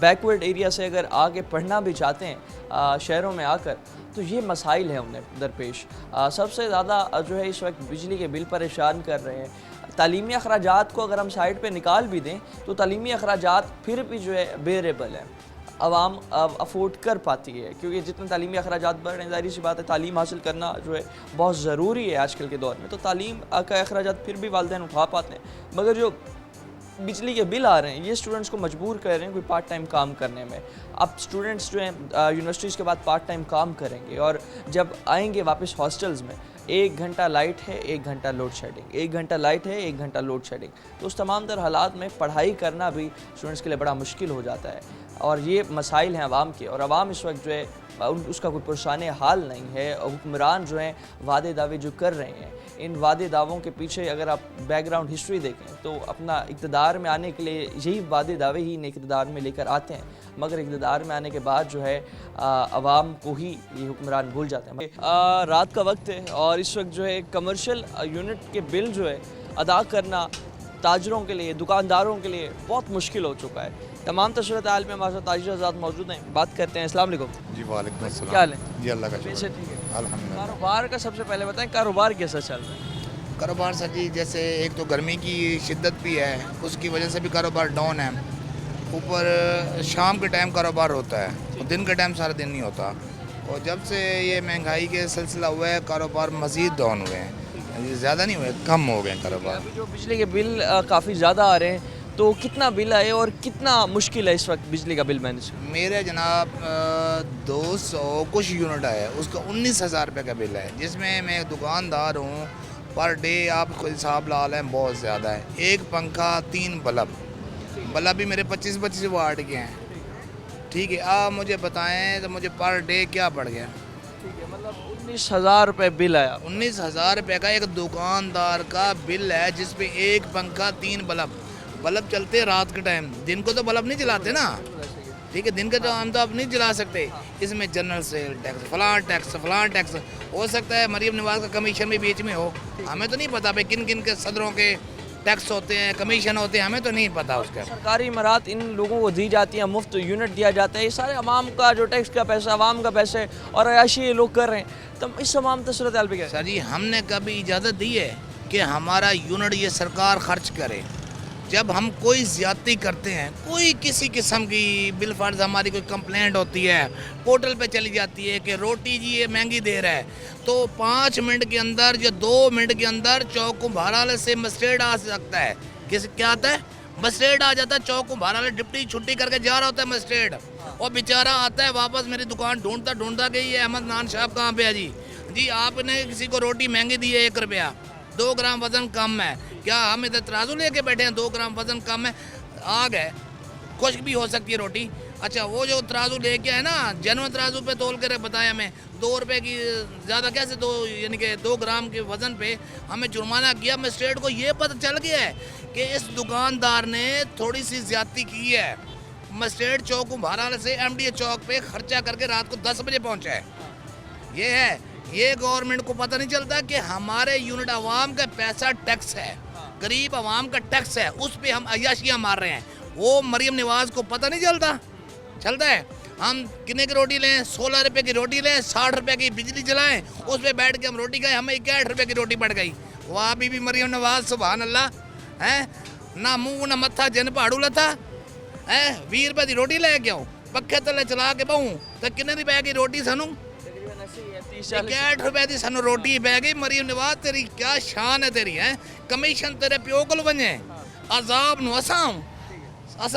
बैकवर्ड एरिया से अगर आके पढ़ना भी चाहते हैं शहरों में आकर, तो ये मसाइल हैं उन्हें दरपेश। सबसे ज़्यादा जो है इस वक्त बिजली के बिल परेशान कर रहे हैं। तालीमी अखराजात को अगर हम साइड पे निकाल भी दें तो तालीमी अखराजात फिर भी जो है बेरेबल है, आवाम अफोर्ड कर पाती है, क्योंकि जितने तालीमी अखराजात बढ़ रहे हैं, ज़ाहिर सी बात है तालीम हासिल करना जो है बहुत ज़रूरी है आजकल के दौर में। तो तालीम का अखराजात फिर भी वालिदैन उठा पाते हैं, मगर जो बिजली के बिल आ रहे हैं ये स्टूडेंट्स को मजबूर कर रहे हैं कोई पार्ट टाइम काम करने में। अब स्टूडेंट्स जो हैं यूनिवर्सिटीज़ के बाद पार्ट टाइम काम करेंगे और जब आएंगे वापस हॉस्टल्स में, 1 घंटा लाइट है, 1 घंटा लोड शेडिंग, 1 घंटा लाइट है, 1 घंटा लोड शेडिंग, तो उस तमाम तर हालात में पढ़ाई करना भी स्टूडेंट्स के लिए बड़ा मुश्किल हो जाता है। और ये मसाइल हैं आवाम के, और आवाम इस वक्त जो है उसका कोई पुरसान हाल नहीं है। हुक्मरान जो हैं वादे दावे जो कर रहे हैं, इन वादे दावों के पीछे अगर आप बैकग्राउंड हिस्ट्री देखें तो अपना इक़्तिदार में आने के लिए यही वादे दावे ही इन्हें इक़्तिदार में लेकर आते हैं, मगर इक़्तिदार में आने के बाद जो है आवाम को ही ये हुक्मरान भूल जाते हैं। रात का वक्त है और इस वक्त जो है कमर्शियल यूनिट के बिल जो है अदा करना ताजरों के लिए, दुकानदारों के लिए बहुत मुश्किल हो चुका है। तमाम सूरत हाल में हमारे साथ ताजिर आज़ाद मौजूद हैं, बात करते हैं। अस्सलाम वालेकुम जी वालेकुम अस्सलाम। क्या हाल है? जी अल्लाह का वैसे शुक्र ठीक है। अल्हम्दुलिल्लाह। कारोबार का सबसे पहले बताएं, कारोबार कैसा चल रहा है? कारोबार सर जी, जैसे एक तो गर्मी की शिद्दत भी है, उसकी वजह से भी कारोबार डाउन है। ऊपर शाम के टाइम कारोबार होता है और दिन के टाइम सारा दिन नहीं होता। और जब से ये महंगाई के सिलसिला हुआ है कारोबार मज़ीद डाउन हुए हैं, ज़्यादा नहीं हुए, कम हो गए कारोबार। अभी जो बिजली के बिल काफ़ी ज़्यादा आ रहे हैं, तो कितना बिल आए और कितना मुश्किल है इस वक्त बिजली का बिल मैनेज करना? मेरे जनाब 200 कुछ यूनिट है, उसका 19,000 रुपये का बिल है, जिसमें मैं एक दुकानदार हूँ। पर डे आप कोई हिसाब ला लें, बहुत ज़्यादा है। एक पंखा, 3 बल्ब भी मेरे 25-25 वाट के हैं। ठीक है, आप मुझे बताएं तो मुझे पर डे क्या पड़ गया? ठीक है, मतलब 19,000 रुपये बिल आया। 19,000 रुपये का एक दुकानदार का बिल है, जिसपे एक पंखा, 3 बल्ब चलते हैं रात के टाइम, दिन को तो बल्ब नहीं जलाते ना। ठीक है, दिन के तो हम तो अब नहीं जला सकते। इसमें जनरल सेल टैक्स, फलां टैक्स, हो सकता है मरीम नवाज का कमीशन भी बीच में हो, हमें तो नहीं पता भाई किन किन के सदरों के टैक्स होते हैं, कमीशन होते हैं, हमें तो नहीं पता उसका। सरकारी इमारत इन लोगों को दी जाती है, मुफ्त यूनिट दिया जाता है, ये सारे अवाम का जो टैक्स का पैसा, अवाम का पैसा है और अयाशी ये लोग कर रहे हैं। तो इस तमाम सूरत हाल पे क्या? सर जी, हमने कभी इजाज़त दी है कि हमारा यूनिट ये सरकार खर्च करे? जब हम कोई ज़्यादती करते हैं, कोई किसी किस्म की बिल फर्ज हमारी कोई कंप्लेंट होती है, पोर्टल पे चली जाती है कि रोटी जी ये महंगी दे रहा है, तो 5 मिनट के अंदर या 2 मिनट के अंदर चौक कुम्हाराले से मजिस्ट्रेट आ सकता है। क्या आता है? मजिस्ट्रेट आ जाता है चौक कुम्हाराले, डिप्टी छुट्टी करके जा रहा होता है मजिस्ट्रेट, और बेचारा आता है वापस मेरी दुकान ढूंढता कि ये अहमद नान साहब कहाँ पे है जी आपने किसी को रोटी महंगी दी है 1 रुपया, 2 ग्राम वजन कम है, क्या हम इधर तराजू लेके बैठे हैं? 2 ग्राम वजन कम है, आग है, खुश्क भी हो सकती है रोटी। अच्छा वो जो तराजू लेके आए ना, जनवन तराजू पे तोल कर बताया हमें 2 रुपये की ज़्यादा कैसे 2 यानी कि 2 ग्राम के वज़न पे हमें जुर्माना किया। मजिस्ट्रेट को ये पता चल गया है कि इस दुकानदार ने थोड़ी सी ज़्यादती की है। मजिस्ट्रेट चौक कुम्हारा से MDA चौक पे खर्चा करके रात को 10 बजे पहुँचा है। ये है, ये गवर्नमेंट को पता नहीं चलता कि हमारे यूनिट आवाम का पैसा टैक्स है, गरीब आवाम का टैक्स है, उस पर हम अय्याशियाँ मार रहे हैं। वो मरियम नवाज़ को पता नहीं चलता है। हम कितने की रोटी लें? 16 रुपये की रोटी लें, 60 रुपये की बिजली जलाएं, उस पर बैठ के हम रोटी खाएं, हमें 61 रुपये की रोटी पड़ गई। वाह बीबी मरियम नवाज़, सुभान अल्लाह है। ना मुंह ना मत्था, जिन पहाड़ू लथा है। 20 रुपये की रोटी लै के आऊँ, पक्खे थले चला के पाऊँ तो कितने की पै गई रोटी? सानू 61 रुपये की सानू रोटी पै गई। मरियम नवाज़ तेरी क्या शान है तेरी है। कमीशन तेरे प्यो को बने, अजाब नू असा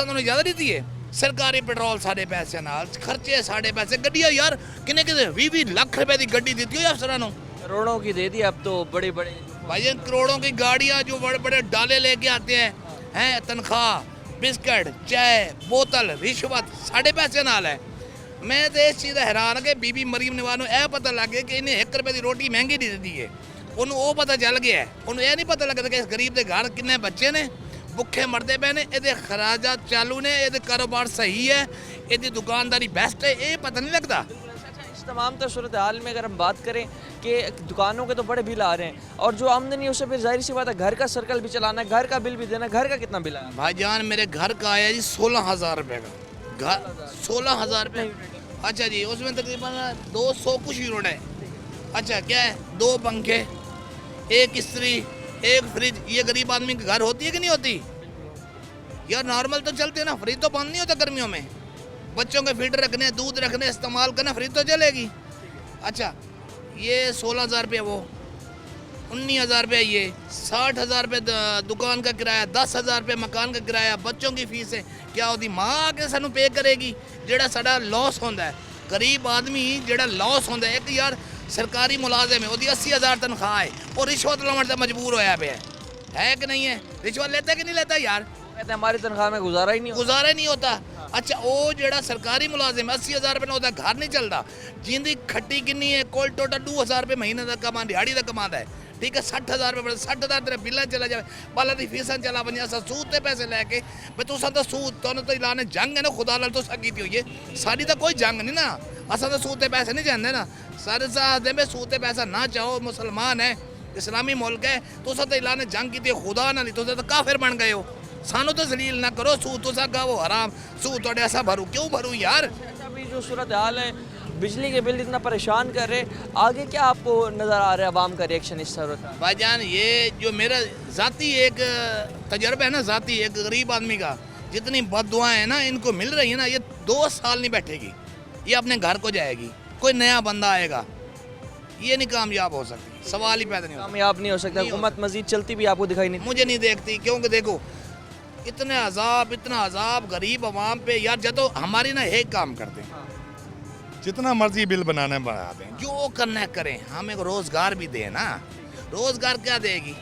तो ज़्यादा नहीं दिए। सरकारी पेट्रोल साढ़े पैसे नाल, खर्चे साढ़े पैसे, गड्डियाँ यार किन्ने 20-20 लाख रुपए की गड्डी दी हुई अफसरां नूं, करोड़ों की दे दी अब तो, बड़े बड़े भाई करोड़ों की गाड़ियाँ जो बड़े बड़े डाले लेके आते हैं तनख्वाह, बिस्किट, चाय, बोतल, रिश्वत साढ़े पैसे नाल है। मैं तो इस चीज़ हैरान कि बीबी मरियम नवाज़ नूं पता लग गया कि इन्हें 1 रुपये की रोटी महंगी नहीं दी है। उन्होंने वो पता चल गया है, उन्होंने यह नहीं पता लगता कि इस गरीब के घर कितने बच्चे ने भुखे मरते पे ने, ये खराजात चालू ने, ये कारोबार सही है, ये दुकानदारी बेस्ट है, ये पता नहीं लगता। इस तमाम तो सूरत हाल में अगर हम बात करें कि दुकानों के तो बड़े बिल आ रहे हैं और जो आमदनी है उससे फिर जाहिर सी बात है घर का सर्कल भी चलाना है, घर का बिल भी देना है। घर का कितना बिल आया? भाईजान मेरे घर का आया जी 16,000 रुपये का घर, 16,000 रुपये। अच्छा जी, उसमें तकरीबन 200 कुछ यूनिट है। अच्छा क्या है, 2 पंखे, 1 इस्त्री, 1 फ्रिज। ये गरीब आदमी के घर होती है कि नहीं होती यार? नॉर्मल तो चलते है ना, फ्रिज तो बंद नहीं होता गर्मियों में। बच्चों के फीडर रखने, दूध रखने, इस्तेमाल करना, फ्रिज तो चलेगी। अच्छा ये 16,000 रुपये, वो 19,000 रुपये, ये 60,000 रुपये दुकान का किराया, 10,000 रुपये मकान का किराया, बच्चों की फीस है। क्या होती माँ आके सानू पे करेगी जेड़ा साडा लॉस होंदा है? गरीब आदमी जेड़ा लॉस होंदा है, एक यार सरकारी मुलाजिम है, 80,000 तनख्वाह है और रिश्वत लवण से मजबूर होया पे है कि नहीं है? रिश्वत लेता है कि नहीं लेता यार? कहते हैं हमारी तनख्वाह में गुजारा ही नहीं होता। अच्छा वो जेड़ा सरकारी मुलाजिम 80,000 रुपये होता, घर नहीं चलता। जिंदी खट्टी किन्नी है, कोल टोटल 2,000 रुपये महीने का कमा, दिहाड़ी का कमाता है, ठीक है। 60,000 रुपये, 60,000 तेरे बिल्ला चला जाए, बाला दी फीसा चला बन जा, सूद ते पैसे लैके भाई तुसा तो सूद तो इलाने जंग है ना, खुदा नाल तुसा कीती हुई है, साड़ी तो कोई जंग नहीं ना, असा तो सूद ते पैसे नहीं चाहते ना। सारे साथ दे सूद ते पैसा ना चाहो, मुसलमान है, इस्लामी मुल्क है, तुसा तो इलाने जंग की खुदा ना, तुसा तो काफिर बन गए हो। सानू तो जलील ना करो, सूद तुसा गावो हराम, सूद तो ऐसा भरू, क्यों भरू यार? अभी जो सूरत हाल है, बिजली के बिल इतना परेशान कर रहे, आगे क्या आपको नज़र आ रहा है आवाम का रिएक्शन इस सूरत हाल? भाईजान ये जो मेरा ज़ाती एक तजर्बा है ना, ज़ाती एक गरीब आदमी का, जितनी बददुआएं हैं ना इनको मिल रही है ना, ये 2 साल नहीं बैठेगी, ये अपने घर को जाएगी, कोई नया बंदा आएगा, ये नहीं कामयाब हो सकती, सवाल ही पैदा नहीं होता। कामयाब नहीं हो सकता। हुकूमत मजीद चलती भी आपको दिखाई नहीं? मुझे नहीं देखती, क्योंकि देखो इतना अजाब गरीब आवाम पे यार। जब तो हमारी ना एक काम करते हैं, जितना मर्जी बिल बनाना बना दें, जो करना है करें, हम एक रोजगार भी दें ना। रोजगार क्या देगी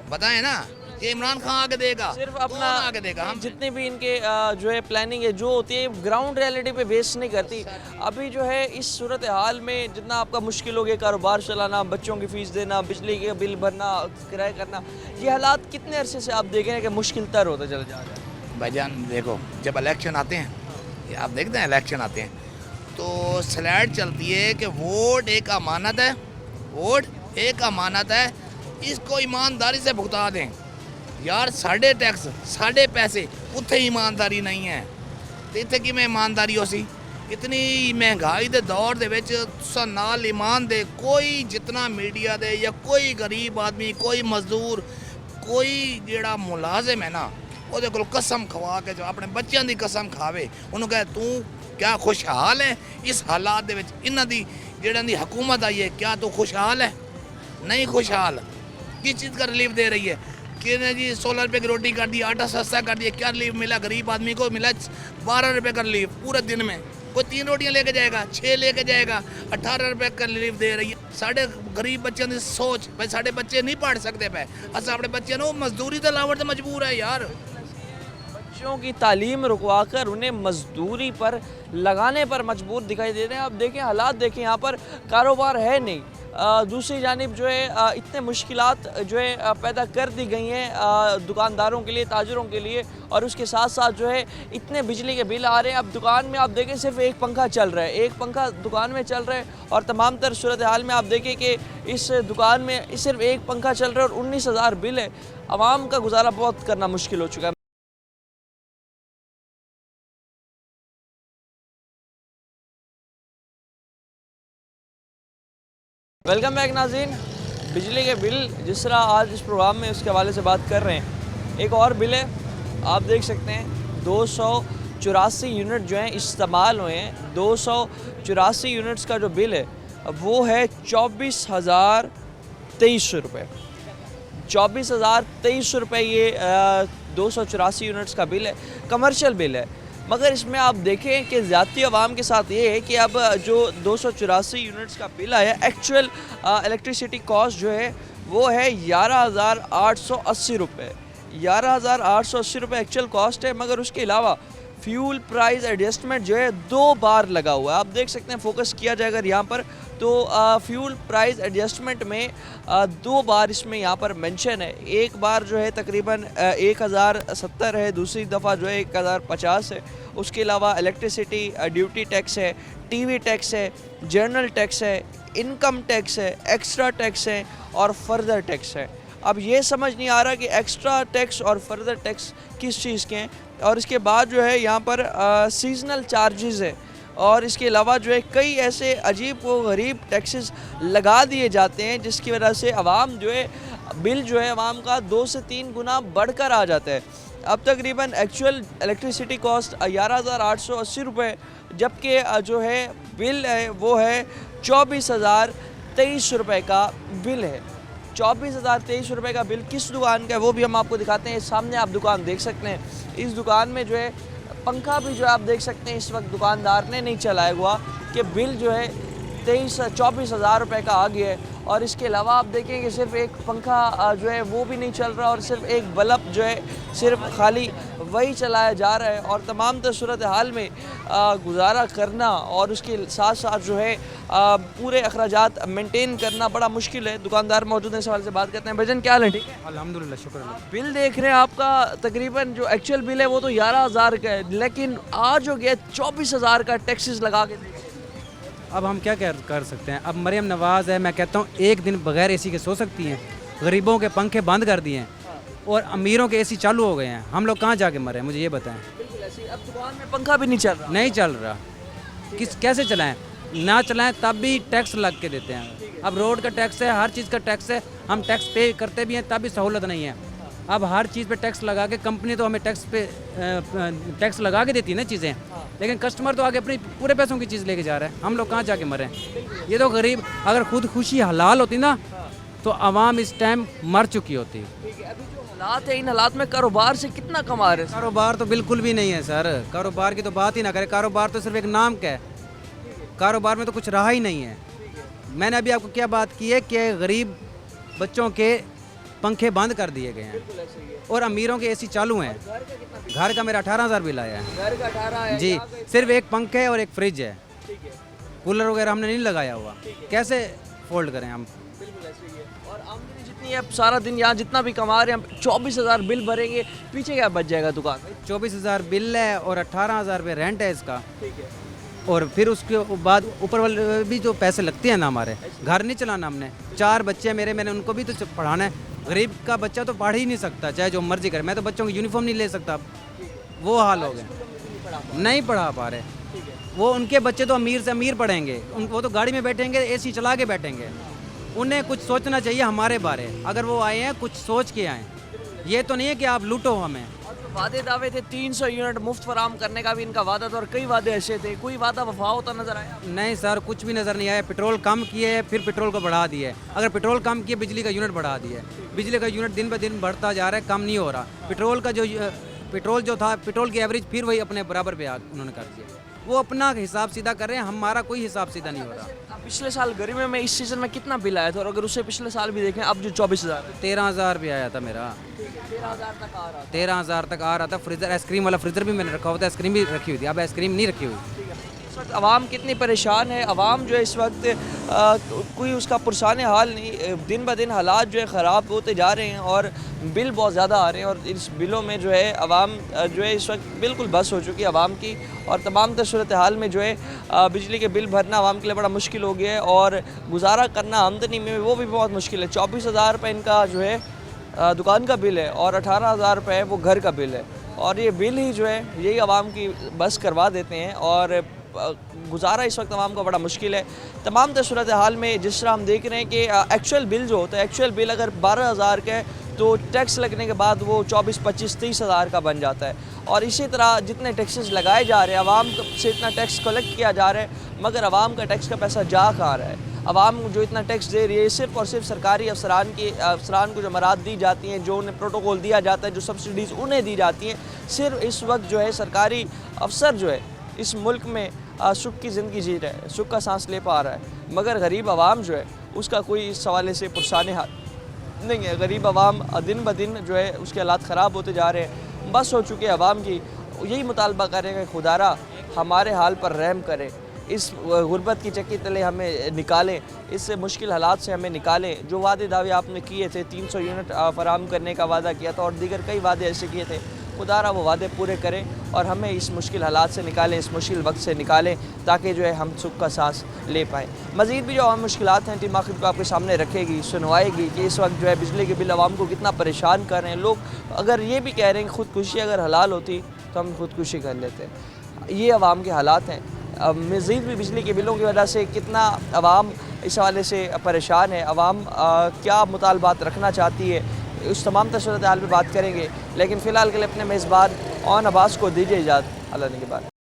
बताएं ना? ये इमरान खान आगे देगा, सिर्फ अपना आगे देगा। हम जितने भी इनके जो है प्लानिंग है जो होती है ग्राउंड रियलिटी पे बेस नहीं करती। अभी जो है इस सूरत हाल में जितना आपका मुश्किल हो गया कारोबार चलाना, बच्चों की फीस देना, बिजली के बिल भरना, किराया करना, ये हालात कितने अरसे से आप देख रहे हैं कि मुश्किल तर होता चला जा रहा है? भाईजान देखो जब इलेक्शन आते हैं, ये आप देखते हैं इलेक्शन आते हैं तो स्लाइड चलती है कि वोट एक अमानत है, वोट एक अमानत है, इसको ईमानदारी से भुगता दें। यार साढ़े टैक्स साढ़े पैसे उत्थे ईमानदारी नहीं है तो इत्थे किवें ईमानदारी हो सी? इतनी महंगाई के दौर दे विच तुसां नाल ईमान दे कोई जितना मीडिया दे या कोई गरीब आदमी, कोई मजदूर, कोई जेड़ा मुलाजिम है ना, ਉਹਦੇ ਕੋਲ कसम खवा के जो अपने बच्चों की कसम खावे, उन्होंने कहे तू क्या खुशहाल है इस हालात दे विच? इन्हां दी जेड़ा दी हुकूमत आई है, क्या तू खुशहाल है? नहीं खुशहाल। किस चीज़ का रिलीफ दे रही है? कि जी 16 रुपये की रोटी कर दी, आटा सस्ता कर दिया, क्या रिलीफ मिला? गरीब आदमी को मिला 12 रुपये का रिलीफ पूरे दिन में। कोई 3 रोटियां लेके जाएगा, 6 लेके जाएगा, 18 रुपए का रिलीफ दे रही है। साढ़े गरीब बच्चों की सोच भाई साढ़े बच्चे नहीं पढ़ सकते पे अस अपने बच्चे नो मजदूरी तो लावट से मजबूर है यार। बच्चों की तालीम रुकवाकर उन्हें मजदूरी पर लगाने पर मजबूर दिखाई दे रहे हैं। अब देखें हालात देखें, यहाँ पर कारोबार है नहीं। दूसरी जानिब जो है इतने मुश्किलात जो है पैदा कर दी गई हैं दुकानदारों के लिए, ताजरों के लिए, और उसके साथ साथ जो है इतने बिजली के बिल आ रहे हैं। अब दुकान में आप देखें सिर्फ एक पंखा चल रहा है, एक पंखा दुकान में चल रहा है, और तमाम तर सूरत हाल में आप देखें कि इस दुकान में सिर्फ एक पंखा चल रहा है और 19,000 बिल है। आवाम का गुजारा बहुत करना मुश्किल हो चुका है। वेलकम बैक नाज़रीन। बिजली के बिल जिस तरह आज इस प्रोग्राम में उसके हवाले से बात कर रहे हैं, एक और बिल है आप देख सकते हैं 284 यूनिट जो हैं इस्तेमाल हुए हैं। 284 यूनिट्स का जो बिल है वो है 24,023 रुपये। 24,023 रुपये ये 284 यूनिट्स का बिल है, कमर्शियल बिल है। मगर इसमें आप देखें कि ज़्यादती आवाम के साथ ये है कि अब जो 284 यूनिट्स का बिल आया, एक्चुअल इलेक्ट्रिसिटी कॉस्ट जो है वो है 11,880 रुपये। 11,880 रुपये एक्चुअल कॉस्ट है, मगर उसके अलावा फ्यूल प्राइस एडजस्टमेंट जो है 2 बार लगा हुआ है। आप देख सकते हैं, फोकस किया जाए अगर यहाँ पर तो फ्यूल प्राइस एडजस्टमेंट में 2 बार इसमें यहाँ पर मेंशन है। एक बार जो है तकरीबन 1,070 है, दूसरी दफ़ा जो है 1,050 है। उसके अलावा इलेक्ट्रिसिटी ड्यूटी टैक्स है, टीवी टैक्स है, जर्नल टैक्स है, इनकम टैक्स है, एक्स्ट्रा टैक्स है और फर्दर टैक्स है। अब ये समझ नहीं आ रहा कि एक्स्ट्रा टैक्स और फर्दर टैक्स किस चीज़ के हैं। और इसके बाद जो है यहाँ पर सीजनल चार्जेस है, और इसके अलावा जो है कई ऐसे अजीब व गरीब टैक्सेस लगा दिए जाते हैं जिसकी वजह से आवाम जो है बिल जो है आवाम का 2 से 3 गुना बढ़कर आ जाता है। अब तकरीबन एक्चुअल इलेक्ट्रिसिटी कॉस्ट 11,880 रुपये, जबकि जो है बिल है वो है 24,023 रुपये का बिल है। 24,023 रुपये का बिल किस दुकान का है वो भी हम आपको दिखाते हैं। सामने आप दुकान देख सकते हैं, इस दुकान में जो है पंखा भी जो है आप देख सकते हैं इस वक्त दुकानदार ने नहीं चलाया हुआ कि बिल जो है 24,000 रुपये का आ गया है। और इसके अलावा आप देखें कि सिर्फ एक पंखा जो है वो भी नहीं चल रहा, और सिर्फ एक बल्ब जो है सिर्फ खाली वही चलाया जा रहा है। और तमाम सूरत हाल में गुजारा करना और उसके साथ साथ जो है पूरे अखराजात मेंटेन करना बड़ा मुश्किल है। दुकानदार मौजूद हैं, सवाल से बात करते हैं। भजन क्या हाल है? ठीक है अल्हम्दुलिल्लाह, शुक्र। बिल देख रहे हैं आपका तकरीबन जो एक्चुअल बिल है वो तो 11,000 का है, लेकिन आज हो गया 24,000 का टैक्सेस लगा के। अब हम क्या कर सकते हैं? अब मरियम नवाज़ है, मैं कहता हूँ एक दिन बगैर एसी के सो सकती हैं। गरीबों के पंखे बंद कर दिए हैं और अमीरों के एसी चालू हो गए हैं। हम लोग कहाँ जाके मरे, मुझे ये बताएं। बिल्कुल ऐसे अब दुकान में पंखा भी नहीं चल रहा। नहीं चल रहा, कैसे चलाएं? ना चलाएं तब भी टैक्स लग के देते हैं। अब रोड का टैक्स है, हर चीज़ का टैक्स है, हम टैक्स पे करते भी हैं तब भी सहूलत नहीं है। अब हर चीज़ पे टैक्स लगा के, कंपनी तो हमें टैक्स लगा के देती है ना चीज़ें, लेकिन कस्टमर तो आगे अपनी पूरे पैसों की चीज़ लेके जा रहा है। हम लोग कहाँ जाके मरें? ये तो गरीब, अगर खुद खुशी हलाल होती ना तो आवाम इस टाइम मर चुकी होती। अभी जो हालात है, इन हालात में कारोबार से कितना कमा रहे हैं? कारोबार तो बिल्कुल भी नहीं है सर, कारोबार की तो बात ही ना करें। कारोबार तो सिर्फ एक नाम का है, कारोबार में तो कुछ रहा ही नहीं है। मैंने अभी आपको क्या बात की है कि गरीब बच्चों के पंखे बंद कर दिए गए हैं और अमीरों के एसी चालू हैं। घर का मेरा 18,000 बिल आया है। घर का 18 है जी, सिर्फ एक पंखे और एक फ्रिज है, कूलर वगैरह हमने नहीं लगाया हुआ। कैसे फोल्ड करें हम? बिल्कुल ऐसे ही है। और आमदनी जितनी है, अब सारा दिन यहाँ जितना भी कमा रहे हैं, हम 24,000 बिल भरेंगे, पीछे क्या बच जाएगा दुकान? 24,000 बिल है और 18,000 रुपये रेंट है इसका, ठीक है। और फिर उसके बाद ऊपर वाले भी जो पैसे लगते हैं ना, हमारे घर नहीं चलाना हमने। 4 बच्चे हैं मेरे, मैंने उनको भी तो पढ़ाना है। गरीब का बच्चा तो पढ़ ही नहीं सकता, चाहे जो मर्जी करे। मैं तो बच्चों की यूनिफॉर्म नहीं ले सकता, वो हाल हो गया, नहीं पढ़ा पा रहे। वो उनके बच्चे तो अमीर से अमीर पढ़ेंगे, वो तो गाड़ी में बैठेंगे, एसी चला के बैठेंगे। उन्हें कुछ सोचना चाहिए हमारे बारे। अगर वो आए हैं कुछ सोच के आए, ये तो नहीं है कि आप लूटो हमें। वादे दावे थे 300 यूनिट मुफ्त फराम करने का भी इनका वादा था, और कई वादे ऐसे थे, कोई वादा वफा होता नजर आया? नहीं सर, कुछ भी नज़र नहीं आया। पेट्रोल कम किए, फिर पेट्रोल को बढ़ा दिए। अगर पेट्रोल कम किए, बिजली का यूनिट बढ़ा दिए। बिजली का यूनिट दिन ब दिन बढ़ता जा रहा है, कम नहीं हो रहा। पेट्रोल का जो पेट्रोल था, पेट्रोल की एवरेज फिर वही अपने बराबर पे उन्होंने कर दिया। वो अपना हिसाब सीधा कर रहे हैं, हमारा कोई हिसाब सीधा नहीं हो रहा। पिछले साल गर्मी में इस सीज़न में कितना बिल आया था, और अगर उससे पिछले साल भी देखें अब जो 24,000 13,000 भी आया था मेरा, 13,000 तक आ रहा 13,000 तक आ रहा था। फ्रीज़र, आइसक्रीम वाला फ्रीज़र भी मैंने रखा हुआ था, आइसक्रीम भी रखी हुई थी, अब आइसक्रीम नहीं रखी हुई। इस वक्त आवाम कितनी परेशान है। आवाम जो है इस वक्त कोई उसका पुरसान हाल नहीं, दिन ब दिन हालात जो है ख़राब होते जा रहे हैं और बिल बहुत ज़्यादा आ रहे हैं, और इस बिलों में जो है आवाम जो है इस वक्त बिल्कुल बस हो चुकी है आवाम की, और तमाम सूरत हाल में जो है बिजली के बिल भरना आवाम के लिए बड़ा मुश्किल हो गया है, और गुजारा करना आमदनी में वो भी बहुत मुश्किल है। 24,000 रुपये इनका जो है दुकान का बिल है, और 18,000 रुपये वो घर का बिल है, और ये बिल ही जो है यही आवाम की बस करवा देते हैं, और गुजारा इस वक्त आवाम का बड़ा मुश्किल है। तमाम सूरत हाल में जिस तरह हम देख रहे हैं कि एक्चुअल बिल जो होता है, एक्चुअल बिल अगर 12,000 का है तो टैक्स लगने के बाद वो 24, 25, 30,000 का बन जाता है। और इसी तरह जितने टैक्सेस लगाए जा रहे हैं, आवाम से इतना टैक्स कलेक्ट किया जा रहा है, मगर आवाम का टैक्स का पैसा जा कहाँ रहा है। आवाम जो इतना टैक्स दे रही है सिर्फ़ और सिर्फ सरकारी अफसरान को जो मराद दी जाती हैं, जो उन्हें प्रोटोकॉल दिया जाता है, जो सब्सिडीज़ उन्हें दी जाती हैं, सिर्फ इस वक्त जो है सरकारी अफसर जो है इस मुल्क में सुख की ज़िंदगी जी रहा है, सुख का सांस ले पा रहा है, मगर गरीब आवाम जो है उसका कोई इस हवाले से पुरसान हाल नहीं है। गरीब आवाम दिन ब दिन जो है उसके हालात ख़राब होते जा रहे हैं, बस हो चुके आवाम की। यही मुतालबा करें कि खुदारा हमारे हाल पर रहम करे, इस गुर्बत की चक्की तले हमें निकालें, इस मुश्किल हालात से हमें निकालें। जो वादे दावे आपने किए थे, 300 यूनिट फराहम करने का वादा किया था, और दीगर कई वादे ऐसे किए थे, खुदारा वो वादे पूरे करें और हमें इस मुश्किल हालात से निकालें, इस मुश्किल वक्त से निकालें, ताकि जो है हम सुख का सांस ले पाएँ। मज़ीद भी जो आम मुश्किलात हैं टीम आखिर को आपके सामने रखेगी, सुनवाएगी कि इस वक्त जो है बिजली के बिल आवाम को कितना परेशान कर रहे हैं। लोग अगर ये भी कह रहे हैं कि ख़ुदकुशी अगर हलाल होती तो हम ख़ुदकुशी कर लेते। ये आवाम के हालात हैं। मज़ीद भी बिजली के बिलों की वजह से कितना आवाम इस हवाले से परेशान है, आवाम क्या मुतालबात रखना चाहती है, उस तमाम सूरत हाल पर बात करेंगे। लेकिन फ़िलहाल के लिए अपने मेज़बान ओन अब्बास को दीजिए इजाज़त। अल्लाह ने के बाद।